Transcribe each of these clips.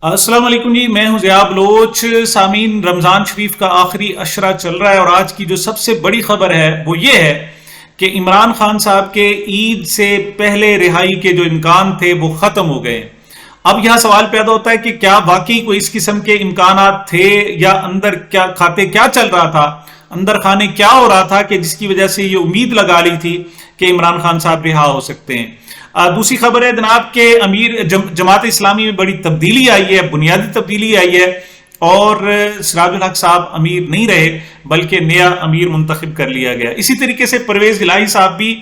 السلام علیکم جی، میں ہوں ضیاء بلوچ۔ سامعین، رمضان شریف کا آخری عشرہ چل رہا ہے اور آج کی جو سب سے بڑی خبر ہے وہ یہ ہے کہ عمران خان صاحب کے عید سے پہلے رہائی کے جو امکان تھے وہ ختم ہو گئے۔ اب یہاں سوال پیدا ہوتا ہے کہ کیا واقعی کوئی اس قسم کے امکانات تھے یا اندر کیا کھاتے کیا چل رہا تھا، اندر خانے کیا ہو رہا تھا کہ جس کی وجہ سے یہ امید لگا لی تھی کہ عمران خان صاحب رہا ہو سکتے ہیں۔ دوسری خبر ہے جناب کہ امیر جماعت اسلامی میں بڑی تبدیلی آئی ہے، بنیادی تبدیلی آئی ہے، اور سراج الحق صاحب امیر نہیں رہے بلکہ نیا امیر منتخب کر لیا گیا۔ اسی طریقے سے پرویز الہی صاحب بھی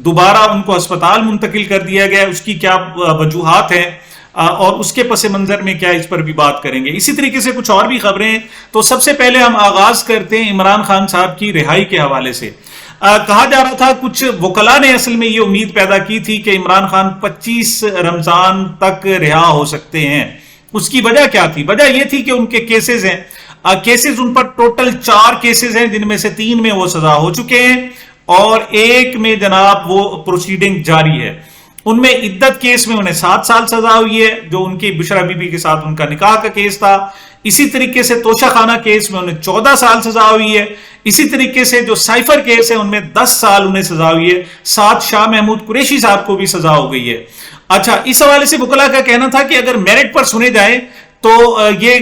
دوبارہ ان کو ہسپتال منتقل کر دیا گیا، اس کی کیا وجوہات ہیں اور اس کے پس منظر میں کیا، اس پر بھی بات کریں گے۔ اسی طریقے سے کچھ اور بھی خبریں ہیں، تو سب سے پہلے ہم آغاز کرتے ہیں عمران خان صاحب کی رہائی کے حوالے سے۔ کہا جا رہا تھا، کچھ وکلاء نے اصل میں یہ امید پیدا کی تھی کہ عمران خان 25 رمضان تک رہا ہو سکتے ہیں۔ اس کی وجہ کیا تھی؟ وجہ یہ تھی کہ ان کے کیسز ہیں، کیسز ان پر ٹوٹل 4 کیسز ہیں، جن میں سے 3 میں وہ سزا ہو چکے ہیں اور 1 میں جناب وہ پروسیڈنگ جاری ہے۔ ان میں عدت کیس میں انہیں 7 سال سزا ہوئی ہے، جو ان کی بشرا بی بی کے ساتھ ان کا نکاح کا کیس تھا۔ اسی طریقے سے توشہ خانہ کیس میں انہیں 14 سال سزا ہوئی ہے۔ اسی طریقے سے جو سائفر کیس ہے ان میں 10 سال انہیں سزا ہوئی ہے، ساتھ شاہ محمود قریشی صاحب کو بھی سزا ہو گئی ہے۔ اچھا، اس حوالے سے وکلاء کا کہنا تھا کہ اگر میرٹ پر سنے جائیں تو یہ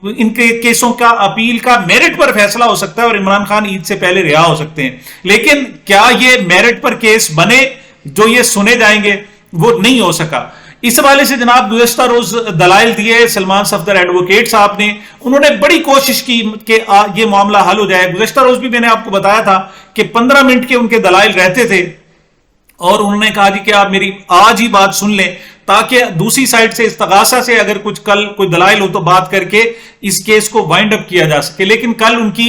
ان کے کیسوں کا اپیل کا میرٹ پر فیصلہ ہو سکتا ہے اور عمران خان عید سے پہلے رہا ہو سکتے ہیں، لیکن کیا یہ میرٹ پر کیس بنے جو یہ سنے جائیں گے؟ وہ نہیں ہو سکا۔ اس حوالے سے جناب گزشتہ روز دلائل دیے سلمان صفدر ایڈوکیٹ صاحب نے، انہوں نے بڑی کوشش کی کہ یہ معاملہ حل ہو جائے۔ گزشتہ روز بھی میں نے آپ کو بتایا تھا کہ 15 منٹ کے ان کے دلائل رہتے تھے اور انہوں نے کہا جی کہ آپ میری آج ہی بات سن لیں تاکہ دوسری سائڈ سے استغاثہ سے اگر کچھ کل کوئی دلائل ہو تو بات کر کے اس کیس کو وائنڈ اپ کیا جا سکے۔ لیکن کل ان کی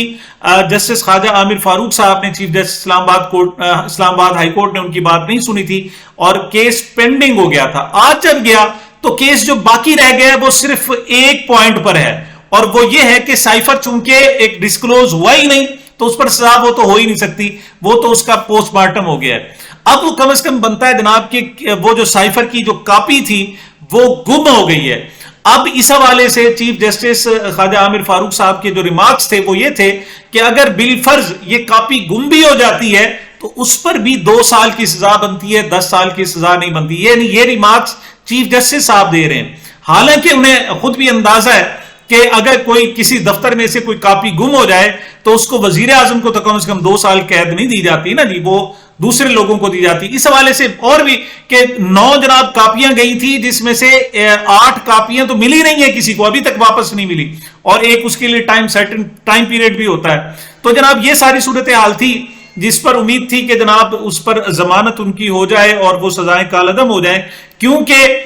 جسٹس خواجہ عامر فاروق صاحب نے، چیف جسٹس اسلام آباد ہائی کورٹ نے ان کی بات نہیں سنی تھی اور کیس پینڈنگ ہو گیا تھا۔ آج جب گیا تو کیس جو باقی رہ گیا وہ صرف ایک پوائنٹ پر ہے، اور وہ یہ ہے کہ سائفر چونکہ ایک ڈسکلوز ہوا ہی نہیں تو اس پر سزا وہ تو ہو ہی نہیں سکتی، وہ تو اس کا پوسٹ مارٹم ہو گیا ہے۔ اب وہ کم از کم بنتا ہے جناب کہ وہ جو سائفر کی جو کاپی تھی وہ گم ہو گئی ہے۔ اب اس حوالے سے چیف جسٹس خواجہ عامر فاروق صاحب کے جو ریمارکس تھے وہ یہ تھے کہ اگر بالفرض یہ کاپی گم بھی ہو جاتی ہے تو اس پر بھی 2 سال کی سزا بنتی ہے، 10 سال کی سزا نہیں بنتی۔ یہ ریمارکس چیف جسٹس صاحب دے رہے ہیں، حالانکہ انہیں خود بھی اندازہ ہے کہ اگر کوئی کسی دفتر میں سے کوئی کاپی گم ہو جائے تو اس کو وزیر اعظم کو تو کم از کم 2 سال قید نہیں دی جاتی نا جی، وہ دوسرے لوگوں کو دی جاتی۔ اس حوالے سے اور بھی کہ 9 جناب کاپیاں گئی تھی، جس میں سے 8 کاپیاں تو ملی نہیں ہے کسی کو، ابھی تک واپس نہیں ملی، اور ایک اس کے لیے ٹائم پیریڈ بھی ہوتا ہے۔ تو جناب یہ ساری صورتحال تھی جس پر امید تھی کہ جناب اس پر ضمانت ان کی ہو جائے اور وہ سزائیں کالعدم ہو جائیں، کیونکہ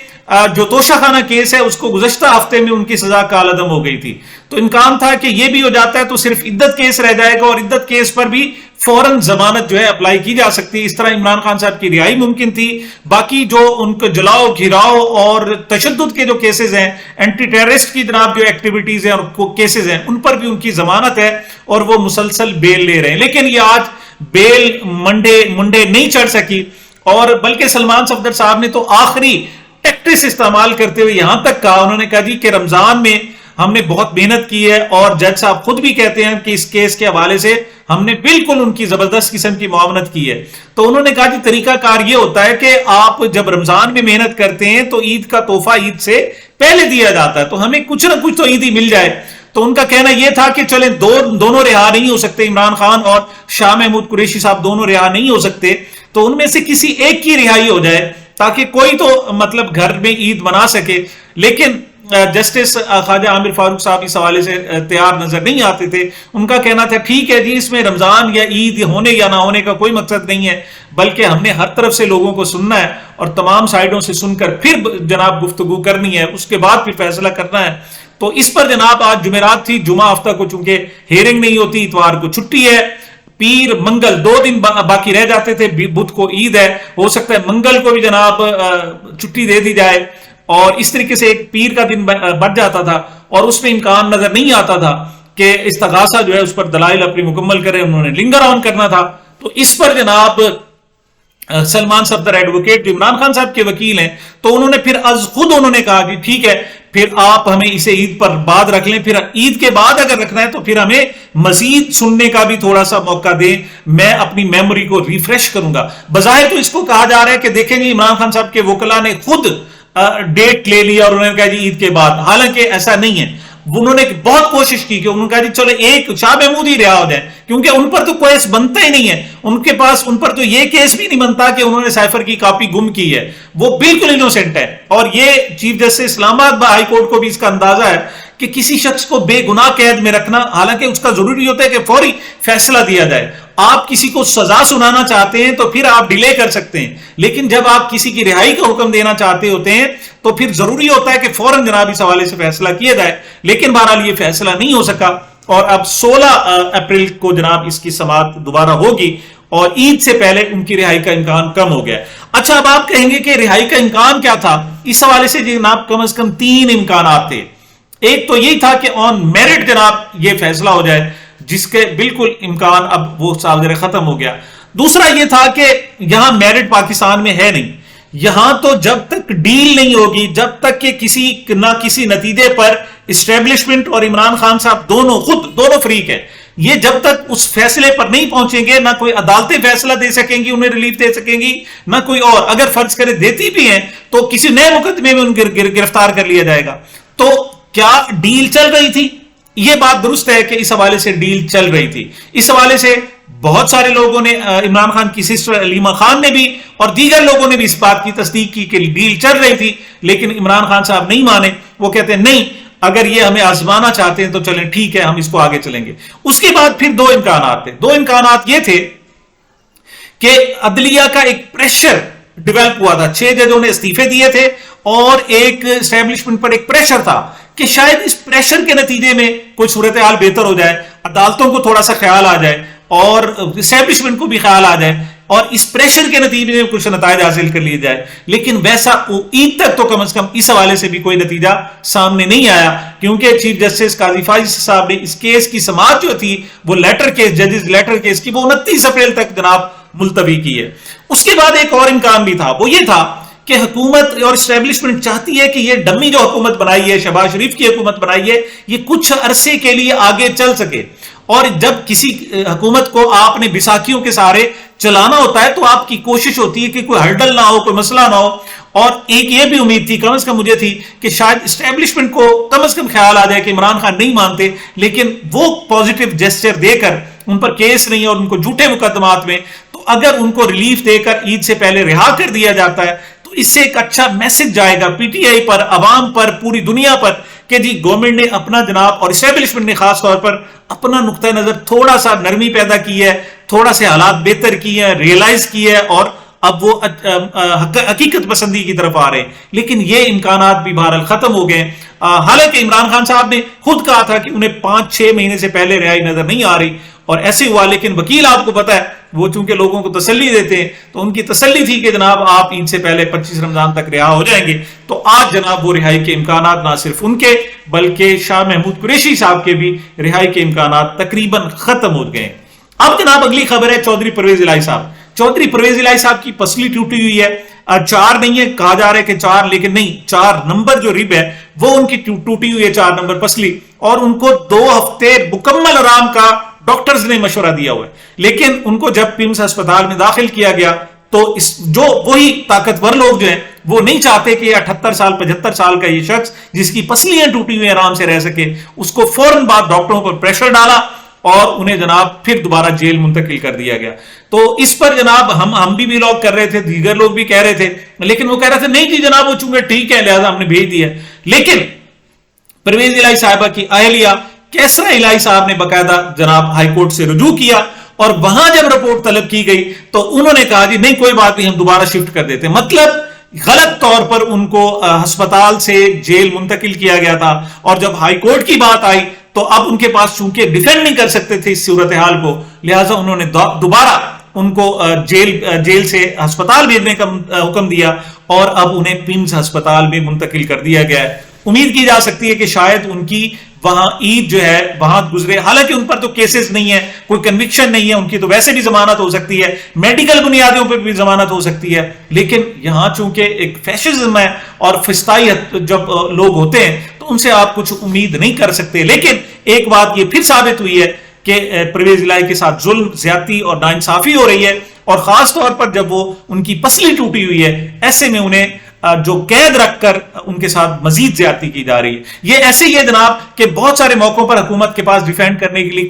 جو توشہ خانہ کیس ہے اس کو گزشتہ ہفتے میں ان کی سزا کالعدم ہو گئی تھی، تو امکان تھا کہ یہ بھی ہو جاتا ہے تو صرف عدت کیس رہ جائے گا اور عدت کیس پر بھی فوراً ضمانت جو ہے اپلائی کی جا سکتی ہے، اس طرح عمران خان صاحب کی رہائی ممکن تھی۔ باقی جو ان کو جلاؤ گھراؤ اور تشدد کے جو کیسز ہیں، اینٹی ٹیررسٹ کی جناب جو ایکٹیویٹیز ہیں اور کیسز ہیں، ان پر بھی ان کی ضمانت ہے اور وہ مسلسل بیل لے رہے ہیں، لیکن یہ آج بیل منڈے نہیں چڑھ سکی، اور بلکہ سلمان صفدر صاحب نے تو آخری ٹیکٹس استعمال کرتے ہوئے یہاں تک کہا، انہوں نے کہا جی کہ رمضان میں ہم نے بہت محنت کی ہے، اور جج صاحب خود بھی کہتے ہیں کہ اس کیس کے حوالے سے ہم نے بالکل ان کی زبردست قسم کی معاونت کی ہے۔ تو انہوں نے کہا جی طریقہ کار یہ ہوتا ہے کہ آپ جب رمضان میں محنت کرتے ہیں تو عید کا تحفہ عید سے پہلے دیا جاتا ہے، تو ہمیں کچھ نہ کچھ تو عید ہی مل جائے۔ تو ان کا کہنا یہ تھا کہ چلیں دونوں رہا نہیں ہو سکتے، عمران خان اور شاہ محمود قریشی صاحب دونوں رہا نہیں ہو سکتے، تو ان میں سے کسی ایک کی رہائی ہو جائے تاکہ کوئی تو مطلب گھر میں عید منا سکے۔ لیکن جسٹس خواجہ عامر فاروق صاحب اس حوالے سے تیار نظر نہیں آتے تھے۔ ان کا کہنا تھا ٹھیک ہے جی، اس میں رمضان یا عید ہونے یا نہ ہونے کا کوئی مقصد نہیں ہے، بلکہ ہم نے ہر طرف سے لوگوں کو سننا ہے اور تمام سائڈوں سے سن کر پھر جناب گفتگو کرنی ہے، اس کے بعد پھر فیصلہ کرنا ہے۔ تو اس پر جناب آج جمعرات تھی، جمعہ ہفتہ کو چونکہ ہیئرنگ نہیں ہوتی، اتوار کو چھٹی ہے، پیر منگل 2 دن باقی رہ جاتے تھے، بدھ کو عید ہے، ہو سکتا ہے منگل کو بھی جناب چھٹی دے دی جائے، اور اس طریقے سے ایک پیر کا دن بچ جاتا تھا، اور اس میں امکان نظر نہیں آتا تھا کہ استغاثہ جو ہے اس پر دلائل اپنی مکمل کرے، انہوں نے لنگر آن کرنا تھا۔ تو اس پر جناب سلمان صفدر ایڈوکیٹ جو عمران خان صاحب کے وکیل ہیں، تو انہوں نے پھر از خود انہوں نے کہا کہ ٹھیک ہے، پھر آپ ہمیں اسے عید پر بعد رکھ لیں، پھر عید کے بعد اگر رکھنا ہے تو پھر ہمیں مزید سننے کا بھی تھوڑا سا موقع دیں، میں اپنی میموری کو ریفریش کروں گا۔ بظاہر تو اس کو کہا جا رہا ہے کہ دیکھیں جی عمران خان صاحب کے وکلاء نے خود ڈیٹ لے لیا اور انہوں نے کہا جی عید کے بعد، حالانکہ ایسا نہیں ہے۔ انہوں نے بہت کوشش کی کہ انہوں نے کہا جی چلو ایک شاہ محمود ہی رہا ہو جائے، کیونکہ ان پر تو کیس بنتا ہی نہیں ہے، ان پر تو یہ کیس بھی نہیں بنتا کہ انہوں نے سائفر کی کاپی گم کی ہے، وہ بالکل انوسنٹ ہے۔ اور یہ چیف جسٹس اسلام آباد ہائی کورٹ کو بھی اس کا اندازہ ہے کہ کسی شخص کو بے گناہ قید میں رکھنا، حالانکہ اس کا ضروری ہوتا ہے کہ فوری فیصلہ دیا جائے۔ آپ کسی کو سزا سنانا چاہتے ہیں تو پھر آپ ڈیلے کر سکتے ہیں، لیکن جب آپ کسی کی رہائی کا حکم دینا چاہتے ہوتے ہیں تو پھر ضروری ہوتا ہے کہ فوراً جناب اس حوالے سے فیصلہ کیا جائے، لیکن بہرحال یہ فیصلہ نہیں ہو سکا، اور اب 16 اپریل کو جناب اس کی سماعت دوبارہ ہوگی، اور عید سے پہلے ان کی رہائی کا امکان کم ہو گیا۔ اچھا، اب آپ کہیں گے کہ رہائی کا امکان کیا تھا؟ اس حوالے سے جناب کم از کم 3 امکانات تھے۔ ایک تو یہی تھا کہ آن میرٹ جناب یہ فیصلہ ہو جائے، جس کے بالکل امکان اب وہ سالگرہ ختم ہو گیا۔ دوسرا یہ تھا کہ یہاں میرٹ پاکستان میں ہے نہیں، یہاں تو جب تک ڈیل نہیں ہوگی، جب تک کہ کسی نتیجے پر اسٹیبلشمنٹ اور عمران خان صاحب دونوں فریق ہیں، یہ جب تک اس فیصلے پر نہیں پہنچیں گے، نہ کوئی عدالتیں فیصلہ دے سکیں گی، انہیں ریلیف دے سکیں گی، نہ کوئی اور، اگر فرض کرے دیتی بھی ہیں تو کسی نئے مقدمے میں ان کو گرفتار کر لیا جائے گا۔ تو کیا ڈیل چل رہی تھی؟ یہ بات درست ہے کہ اس حوالے سے ڈیل چل رہی تھی۔ اس حوالے سے بہت سارے لوگوں نے، عمران خان کی سسٹر علیمہ خان نے بھی اور دیگر لوگوں نے بھی اس بات کی تصدیق کی کہ ڈیل چل رہی تھی، لیکن عمران خان صاحب نہیں مانے۔ وہ کہتے ہیں نہیں، اگر یہ ہمیں آزمانا چاہتے ہیں تو چلیں ٹھیک ہے، ہم اس کو آگے چلیں گے۔ اس کے بعد پھر 2 امکانات تھے۔ 2 امکانات یہ تھے کہ عدلیہ کا ایک پریشر ڈیولپ ہوا تھا، 6 ججوں نے استعفے دیے تھے، اور ایک اسٹیبلشمنٹ پر ایک پریشر تھا کہ شاید اس پریشر کے نتیجے میں کوئی صورتحال بہتر ہو جائے، عدالتوں کو تھوڑا سا خیال آ جائے اور اسٹیبلشمنٹ کو بھی خیال آ جائے، اور اس پریشر کے نتیجے میں کچھ نتائج حاصل کر لیے جائے۔ لیکن ویسا عید تک تو کم از کم اس حوالے سے بھی کوئی نتیجہ سامنے نہیں آیا، کیونکہ چیف جسٹس قاضی فائز صاحب نے اس کیس کی سماعت جو تھی وہ ججز لیٹر کیس کی، وہ 29 اپریل تک جناب ملتوی کی ہے۔ اس کے بعد ایک اور امکان بھی تھا، وہ یہ تھا کہ حکومت اور اسٹیبلشمنٹ چاہتی ہے کہ یہ ڈمی جو حکومت بنائی ہے، شہباز شریف کی حکومت بنائی ہے، یہ کچھ عرصے کے لیے آگے چل سکے، اور جب کسی حکومت کو آپ نے بیساکھیوں کے سہارے چلانا ہوتا ہے تو آپ کی کوشش ہوتی ہے کہ کوئی ہرڈل نہ ہو، کوئی مسئلہ نہ ہو۔ اور ایک یہ بھی امید تھی، کم از کم مجھے تھی، کہ شاید اسٹیبلشمنٹ کو کم از کم خیال آ جائے کہ عمران خان نہیں مانتے، لیکن وہ پازیٹیو جیسچر دے کر ان پر کیس نہیں اور ان کو جھوٹے مقدمات میں، تو اگر ان کو ریلیف دے کر عید سے پہلے رہا کر دیا جاتا ہے تو اس سے ایک اچھا میسج جائے گا پی ٹی آئی پر، عوام پر، پوری دنیا پر، کہ جی گورنمنٹ نے اپنا جناب اور اسٹیبلشمنٹ نے خاص طور پر اپنا نقطہ نظر تھوڑا سا نرمی پیدا کی ہے، تھوڑا سے حالات بہتر کی ہے، ریئلائز کی ہے، اور اب وہ حقیقت پسندی کی طرف آ رہے ہیں۔ لیکن یہ امکانات بھی بہرحال ختم ہو گئے۔ حالانکہ عمران خان صاحب نے خود کہا تھا کہ انہیں 5-6 مہینے سے پہلے رہائی نظر نہیں آ رہی، اور ایسے ہوا، لیکن وکیل آپ کو پتا ہے وہ چونکہ لوگوں کو تسلی دیتے ہیں، تو ان کی تسلی تھی کہ جناب آپ عید سے پہلے 25 رمضان تک رہا ہو جائیں گے۔ تو آج جناب وہ رہائی کے امکانات نہ صرف ان کے بلکہ شاہ محمود قریشی صاحب کے بھی رہائی کے امکانات تقریباً ختم ہو گئے۔ اب جناب اگلی خبر ہے چودھری پرویز الہی صاحب۔ چودھری پرویز الہی صاحب کی پسلی ٹوٹی ہوئی ہے، 4 نہیں ہے، کہا جا رہا ہے کہ 4، لیکن نہیں، 4 نمبر جو رب ہے وہ ان کی ٹوٹی ہوئی ہے، 4 نمبر پسلی، اور ان کو 2 ہفتے مکمل آرام کا ڈاکٹرز نے مشورہ دیا ہوا ہے۔ لیکن ان کو جب پیمز ہسپتال میں داخل کیا گیا تو جو وہی طاقتور لوگ جو ہیں وہ نہیں چاہتے کہ 78 سال 75 سال کا یہ شخص جس کی پسلیاں ٹوٹی ہوئی آرام سے رہ سکے، اس کو فوراً بعد ڈاکٹروں پر پریشر ڈالا اور انہیں جناب پھر دوبارہ جیل منتقل کر دیا گیا۔ تو اس پر جناب ہم بھی ولاگ کر رہے تھے، دیگر لوگ بھی کہہ رہے تھے، لیکن وہ کہہ رہے تھے نہیں جی جناب وہ چونکہ ٹھیک ہے لہذا ہم نے بھیج دیا۔ لیکن پرویز الہی صاحبہ کی اہلیہ کیسرا الہی صاحب نے باقاعدہ جناب ہائی کورٹ سے رجوع کیا، اور وہاں جب رپورٹ طلب کی گئی تو انہوں نے کہا جی نہیں کوئی بات نہیں، ہم دوبارہ شفٹ کر دیتے ہیں۔ مطلب غلط طور پر ان کو ہسپتال سے جیل منتقل کیا گیا تھا، اور جب ہائی کورٹ کی بات آئی تو اب ان کے پاس چونکہ ڈیفینڈ نہیں کر سکتے تھے اس صورتحال کو، لہٰذا انہوں نے دوبارہ ان کو جیل سے ہسپتال بھیجنے کا حکم دیا، اور اب انہیں پیمز ہسپتال میں منتقل کر دیا گیا ہے۔ امید کی جا سکتی ہے کہ شاید ان کی وہاں عید جو ہے وہاں گزرے، حالانکہ ان پر تو کیسز نہیں ہے، کوئی کنوکشن نہیں ہے ان کی تو ویسے بھی ضمانت ہو سکتی ہے, میڈیکل بنیادوں پہ بھی ضمانت ہو سکتی ہے. لیکن یہاں چونکہ ایک فیشزم ہے اور فسطائی جب لوگ ہوتے ہیں تو ان سے آپ کچھ امید نہیں کر سکتے. لیکن ایک بات یہ پھر ثابت ہوئی ہے کہ پرویز الہی کے ساتھ ظلم, زیادتی اور ناانصافی ہو رہی ہے, اور خاص طور پر جب وہ ان کی پسلی ٹوٹی ہوئی ہے, ایسے میں انہیں جو قید رکھ کر ان کے ساتھ مزید زیادتی کی جا رہی ہے. یہ ایسے ہی ہے جناب کہ بہت سارے موقعوں پر حکومت کے پاس ڈیفینڈ کرنے کے لیے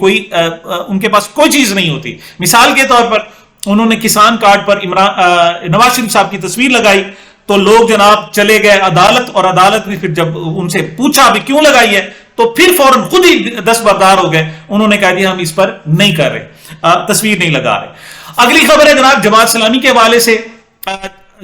ان کے پاس کوئی چیز نہیں ہوتی. مثال کے طور پر انہوں نے کسان کارڈ پر نواز شریف صاحب کی تصویر لگائی تو لوگ جناب چلے گئے عدالت, اور عدالت نے پھر جب ان سے پوچھا بھی کیوں لگائی ہے تو پھر فوراً خود ہی دستبردار ہو گئے. انہوں نے کہا دیا ہم اس پر نہیں کر رہے, تصویر نہیں لگا رہے. اگلی خبر ہے جناب جماعت اسلامی کے حوالے سے.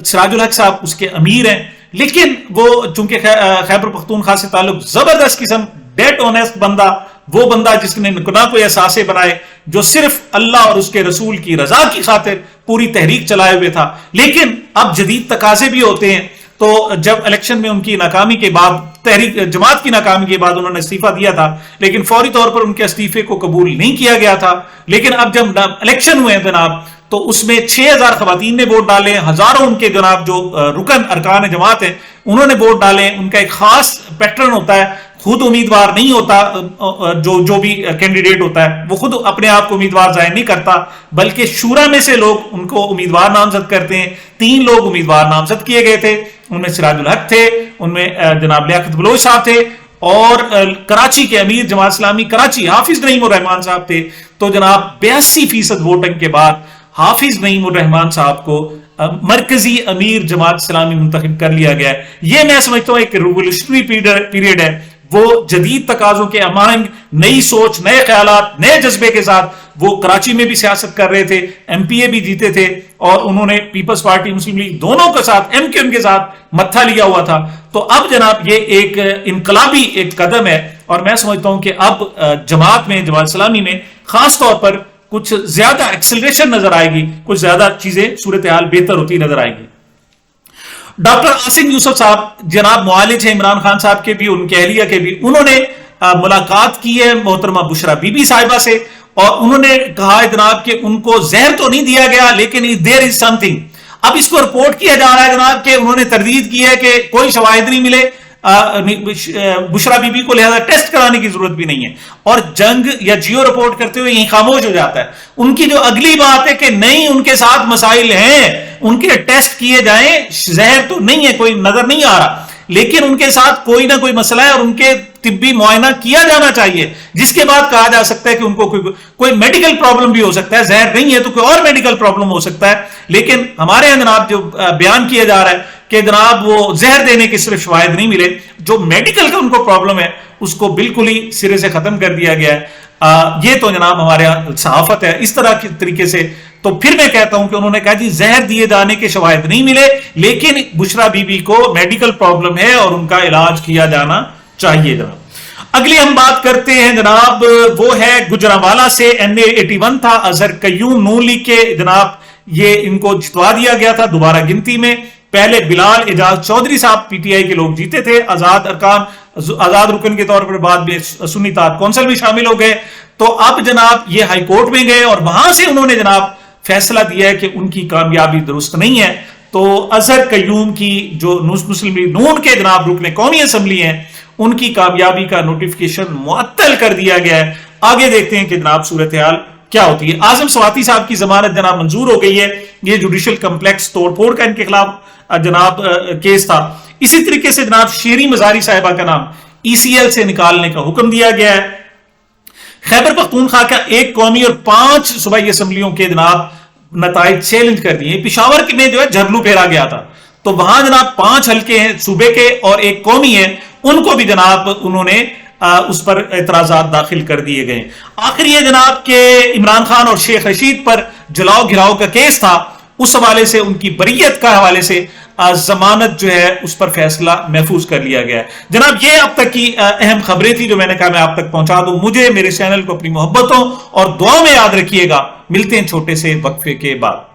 سراج الحق صاحب اس کے امیر ہیں, لیکن وہ چونکہ خیبر پختونخوا سے تعلق زبردست قسم ڈیٹ آنےسٹ بندہ, وہ بندہ جس نے نہ کوئی اثاثے بنائے, جو صرف اللہ اور اس کے رسول کی رضا کی خاطر پوری تحریک چلائے ہوئے تھا. لیکن اب جدید تقاضے بھی ہوتے ہیں, تو جب الیکشن میں ان کی ناکامی کے بعد, تحریک جماعت کی ناکامی کے بعد انہوں نے استعفیٰ دیا تھا, لیکن فوری طور پر ان کے استعفے کو قبول نہیں کیا گیا تھا. لیکن اب جب الیکشن ہوئے جناب تو اس میں 6000 خواتین نے ووٹ ڈالے, ہزاروں ان کے جناب جو رکن ارکان جماعت ہیں انہوں نے ووٹ ڈالے. ان کا ایک خاص پیٹرن ہوتا ہے, خود امیدوار نہیں ہوتا, جو بھی کینڈیڈیٹ ہوتا ہے وہ خود اپنے آپ کو امیدوار ظاہر نہیں کرتا, بلکہ شورا میں سے لوگ ان کو امیدوار نامزد کرتے ہیں. 3 لوگ امیدوار نامزد کیے گئے تھے, ان میں سراج الحق تھے, ان میں جناب لیاقت بلوچ صاحب تھے, اور کراچی کے امیر جماعت اسلامی کراچی حافظ نعیم الرحمان صاحب تھے. تو جناب 82% ووٹنگ کے بعد حافظ نعیم الرحمان صاحب کو مرکزی امیر جماعت اسلامی منتخب کر لیا گیا ہے. یہ میں سمجھتا ہوں ایک ریولیوشنری پیریڈ ہے. وہ جدید تقاضوں کے امانگ, نئی سوچ, نئے خیالات, نئے جذبے کے ساتھ وہ کراچی میں بھی سیاست کر رہے تھے, ایم پی اے بھی جیتے تھے, اور انہوں نے پیپلز پارٹی, مسلم لیگ دونوں کے ساتھ, ایم کیو ایم کے ساتھ متھا لیا ہوا تھا. تو اب جناب یہ ایک انقلابی ایک قدم ہے, اور میں سمجھتا ہوں کہ اب جماعت اسلامی میں خاص طور پر کچھ زیادہ ایکسلریشن نظر آئے گی, کچھ زیادہ چیزیں صورتحال بہتر ہوتی نظر آئے گی. ڈاکٹر عاصم یوسف صاحب جناب معالج ہیں عمران خان صاحب کے بھی, ان کے اہلیہ کے بھی. انہوں نے ملاقات کی ہے محترمہ بشرا بی بی صاحبہ سے, اور انہوں نے کہا ہے جناب کہ ان کو زہر تو نہیں دیا گیا, لیکن there is something. اب اس کو رپورٹ کیا جا رہا ہے جناب کہ انہوں نے تردید کی ہے کہ کوئی شواہد نہیں ملے بشرا بی بی کو, لہذا ٹیسٹ کرانے کی ضرورت بھی نہیں ہے. اور جنگ یا جیو رپورٹ کرتے ہوئے یہیں خاموش ہو جاتا ہے. ان کی جو اگلی بات ہے کہ نہیں ان کے ساتھ مسائل ہیں, ان کے ٹیسٹ کیے جائیں, زہر تو نہیں ہے, کوئی نظر نہیں آ رہا, لیکن ان کے ساتھ کوئی نہ کوئی مسئلہ ہے اور ان کے طبی معائنہ کیا جانا چاہیے, جس کے بعد کہا جا سکتا ہے کہ ان کو کوئی میڈیکل پرابلم بھی ہو سکتا ہے. زہر نہیں ہے تو کوئی اور میڈیکل پرابلم ہو سکتا ہے. لیکن ہمارے یہاں جناب جو بیان کیا جا رہا ہے کہ جناب وہ زہر دینے کے صرف شواہد نہیں ملے, جو میڈیکل کا ان کو پرابلم ہے اس کو بالکل ہی سرے سے ختم کر دیا گیا ہے. یہ تو جناب ہمارے یہاں صحافت ہے اس طرح کے طریقے سے. تو پھر میں کہتا ہوں کہ انہوں نے کہا جی زہر دیے جانے کے شواہد نہیں ملے, لیکن بشرا بی بی کو میڈیکل پرابلم ہے اور ان کا علاج کیا جانا چاہیے. جناب اگلی ہم بات کرتے ہیں جناب, وہ ہے گجرانوالہ سے NA81 تھا, اظہر قیوم نون لیگ کے جناب, یہ ان کو جتوا دیا گیا تھا دوبارہ گنتی میں. پہلے بلال اعجاز چودھری صاحب پی ٹی آئی کے لوگ جیتے تھے, آزاد رکن کے طور پر, بعد میں سنی اتحاد کونسل میں شامل ہو گئے. تو اب جناب یہ ہائی کورٹ میں گئے اور وہاں سے انہوں نے جناب فیصلہ دیا ہے کہ ان کی کامیابی درست نہیں ہے. تو اظہر قیوم کی جو مسلم لیگ نون کے جناب رکن قومی اسمبلی ہیں, ان کی کامیابی کا نوٹیفیکیشن معطل کر دیا گیا ہے. آگے دیکھتے ہیں کہ جناب صورتحال کیا ہوتی ہے. اعظم سواتی صاحب کی ضمانت جناب منظور ہو گئی ہے. یہ جوڈیشل کمپلیکس توڑ پھوڑ کا ان کے خلاف جناب کیس تھا. اسی طریقے سے جناب شیری مزاری صاحبہ کا نام ECL سے نکالنے کا حکم دیا گیا ہے. خیبر پختونخوا کا 1 قومی اور 5 صوبائی اسمبلیوں کے جناب نتائج چیلنج کر دیے. پشاور میں جو ہے جھرلو پھیرا گیا تھا, تو وہاں جناب 5 حلقے ہیں صوبے کے اور 1 قومی ہے, ان کو بھی جناب انہوں نے اس پر اعتراضات داخل کر دیے گئے. آخر یہ جناب کہ عمران خان اور شیخ رشید پر جلاؤ گھراؤ کا کیس تھا, اس حوالے سے ان کی بریت کا حوالے سے ضمانت جو ہے اس پر فیصلہ محفوظ کر لیا گیا ہے. جناب یہ اب تک کی اہم خبریں تھی جو میں نے کہا میں آپ تک پہنچا دوں. مجھے میرے چینل کو اپنی محبتوں اور دعاؤں میں یاد رکھیے گا. ملتے ہیں چھوٹے سے وقفے کے بعد.